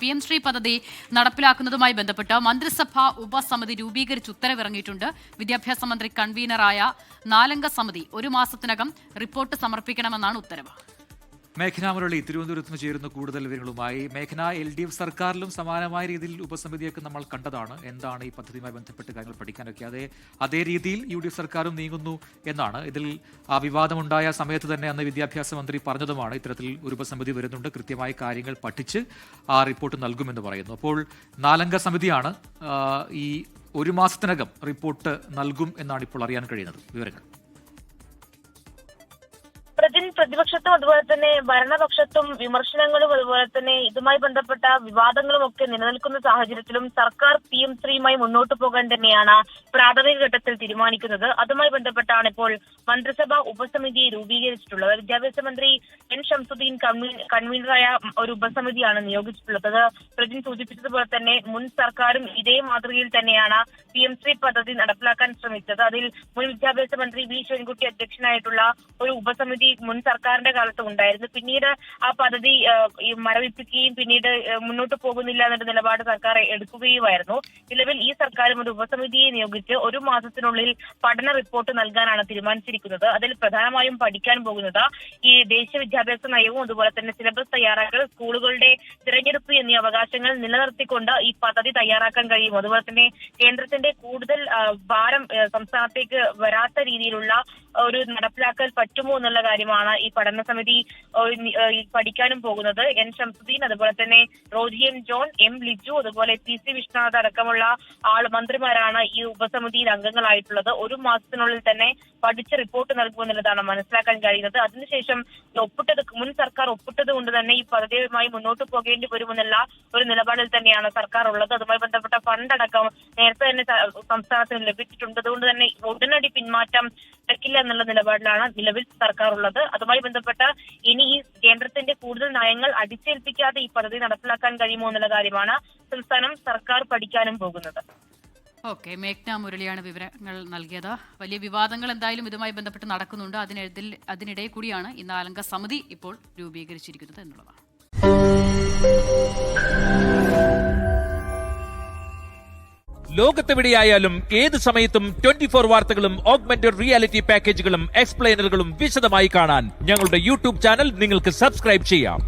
PM Shri പദ്ധതി നടപ്പിലാക്കുന്നതുമായി ബന്ധപ്പെട്ട് മന്ത്രിസഭാ ഉപസമിതി രൂപീകരിച്ച് ഉത്തരവിറങ്ങിയിട്ടുണ്ട്. വിദ്യാഭ്യാസ മന്ത്രി കൺവീനറായ 4-അംഗ സമിതി 1 മാസത്തിനകം റിപ്പോർട്ട് സമർപ്പിക്കണമെന്നാണ് ഉത്തരവ്. മേഘന മുരളി തിരുവനന്തപുരത്ത് നിന്ന് ചേരുന്ന കൂടുതൽ വിവരങ്ങളുമായി. മേഘന, LDF സർക്കാരിലും സമാനമായ രീതിയിൽ ഉപസമിതിയൊക്കെ നമ്മൾ കണ്ടതാണ്. എന്താണ് ഈ പദ്ധതിയുമായി ബന്ധപ്പെട്ട് കാര്യങ്ങൾ പഠിക്കാനൊക്കെ അതേ രീതിയിൽ UDF സർക്കാരും നീങ്ങുന്നു എന്നാണ്. ഇതിൽ വിവാദമുണ്ടായ സമയത്ത് തന്നെ അന്ന് വിദ്യാഭ്യാസ മന്ത്രി പറഞ്ഞതുമാണ് ഇത്തരത്തിൽ ഒരു ഉപസമിതി വരുന്നുണ്ട്, കൃത്യമായ കാര്യങ്ങൾ പഠിച്ച് ആ റിപ്പോർട്ട് നൽകുമെന്ന് പറയുന്നു. അപ്പോൾ 4-അംഗ സമിതിയാണ് ഈ 1 മാസത്തിനകം റിപ്പോർട്ട് നൽകും എന്നാണ് ഇപ്പോൾ അറിയാൻ കഴിയുന്നത്. വിവരങ്ങൾ പ്രതിപക്ഷത്തും അതുപോലെ തന്നെ ഭരണപക്ഷത്തും വിമർശനങ്ങളും അതുപോലെ തന്നെ ഇതുമായി ബന്ധപ്പെട്ട വിവാദങ്ങളും ഒക്കെ നിലനിൽക്കുന്ന സാഹചര്യത്തിലും സർക്കാർ PM3യുമായി മുന്നോട്ട് പോകാൻ തന്നെയാണ് പ്രാഥമിക ഘട്ടത്തിൽ തീരുമാനിക്കുന്നത്. അതുമായി ബന്ധപ്പെട്ടാണ് ഇപ്പോൾ മന്ത്രിസഭാ ഉപസമിതിയെ രൂപീകരിച്ചിട്ടുള്ളത്. വിദ്യാഭ്യാസ മന്ത്രി N. ഷംസുദ്ദീൻ കൺവീനറായ ഒരു ഉപസമിതിയാണ് നിയോഗിച്ചിട്ടുള്ളത്. പ്രജിൻ സൂചിപ്പിച്ചതുപോലെ തന്നെ മുൻ സർക്കാരും ഇതേ മാതൃകയിൽ തന്നെയാണ് PM3 പദ്ധതി നടപ്പിലാക്കാൻ ശ്രമിച്ചത്. അതിൽ മുൻ വിദ്യാഭ്യാസ മന്ത്രി V. ശിവൻകുട്ടി അധ്യക്ഷനായിട്ടുള്ള ഒരു ഉപസമിതി മുൻ സർക്കാരിന്റെ കാലത്ത് ഉണ്ടായിരുന്നു. പിന്നീട് ആ പദ്ധതി മരവിപ്പിക്കുകയും പിന്നീട് മുന്നോട്ട് പോകുന്നില്ല എന്നൊരു നിലപാട് സർക്കാർ എടുക്കുകയുമായിരുന്നു. നിലവിൽ ഈ സർക്കാരും ഒരു ഉപസമിതിയെ നിയോഗിച്ച് 1 മാസത്തിനുള്ളിൽ പഠന റിപ്പോർട്ട് നൽകാനാണ് തീരുമാനിച്ചിരിക്കുന്നത്. അതിൽ പ്രധാനമായും പഠിക്കാൻ പോകുന്നത് ഈ ദേശീയ വിദ്യാഭ്യാസ നയവും അതുപോലെ തന്നെ സിലബസ് തയ്യാറാക്കൽ, സ്കൂളുകളുടെ തിരഞ്ഞെടുപ്പ് എന്നീ അവകാശങ്ങൾ നിലനിർത്തിക്കൊണ്ട് ഈ പദ്ധതി തയ്യാറാക്കാൻ കഴിയും. അതുപോലെ തന്നെ കേന്ദ്രത്തിന്റെ കൂടുതൽ ഭാരം സംസ്ഥാനത്തേക്ക് വരാത്ത രീതിയിലുള്ള ഒരു നടപ്പിലാക്കൽ പറ്റുമോ എന്നുള്ള കാര്യമാണ് ഈ പഠന സമിതി പഠിക്കാനും പോകുന്നത്. N. ഷംസുദ്ദീൻ, അതുപോലെ തന്നെ Roji M. John, M. Liju, അതുപോലെ PC വിശ്വനാഥ് അടക്കമുള്ള മന്ത്രിമാരാണ് ഈ ഉപസമിതിയിൽ അംഗങ്ങളായിട്ടുള്ളത്. 1 മാസത്തിനുള്ളിൽ തന്നെ പഠിച്ച് റിപ്പോർട്ട് നൽകുമെന്നുള്ളതാണ് മനസ്സിലാക്കാൻ കഴിയുന്നത്. അതിനുശേഷം മുൻ സർക്കാർ ഒപ്പിട്ടത് കൊണ്ട് തന്നെ ഈ പദ്ധതിയുമായി മുന്നോട്ട് പോകേണ്ടി വരുമെന്നുള്ള ഒരു നിലപാടിൽ തന്നെയാണ് സർക്കാർ ഉള്ളത്. അതുമായി ബന്ധപ്പെട്ട ഫണ്ട് അടക്കം നേരത്തെ തന്നെ സംസ്ഥാനത്തിന് ലഭിച്ചിട്ടുണ്ട്. അതുകൊണ്ട് തന്നെ ഉടനടി പിന്മാറ്റം നടക്കില്ല എന്നുള്ള നിലപാടിലാണ് നിലവിൽ സർക്കാർ ഉള്ളത്. അതുമായി ബന്ധപ്പെട്ട ഇനി ഈ കേന്ദ്രത്തിന്റെ കൂടുതൽ നയങ്ങൾ അടിച്ചേൽപ്പിക്കാതെ ഈ പദ്ധതി നടപ്പിലാക്കാൻ കഴിയുമോ എന്നുള്ള കാര്യമാണ് സംസ്ഥാനം സർക്കാർ പഠിക്കാനും പോകുന്നത്. ഓക്കെ, മേഘ്ന മുരളിയാണ് വിവരങ്ങൾ നൽകിയത്. വലിയ വിവാദങ്ങൾ എന്തായാലും ഇതുമായി ബന്ധപ്പെട്ട് നടക്കുന്നുണ്ട്. അതിനിടെ കൂടിയാണ് ഈ 4-അംഗ സമിതി ഇപ്പോൾ രൂപീകരിച്ചിരിക്കുന്നത് എന്നുള്ളതാണ്. ലോകത്തെവിടെയായാലും ഏത് സമയത്തും 24 വാർത്തകളും ഓഗ്മെന്റഡ് റിയാലിറ്റി പാക്കേജുകളും എക്സ്പ്ലെയിനറുകളും വിശദമായി കാണാൻ ഞങ്ങളുടെ YouTube ചാനൽ നിങ്ങൾക്ക് സബ്സ്ക്രൈബ് ചെയ്യാം.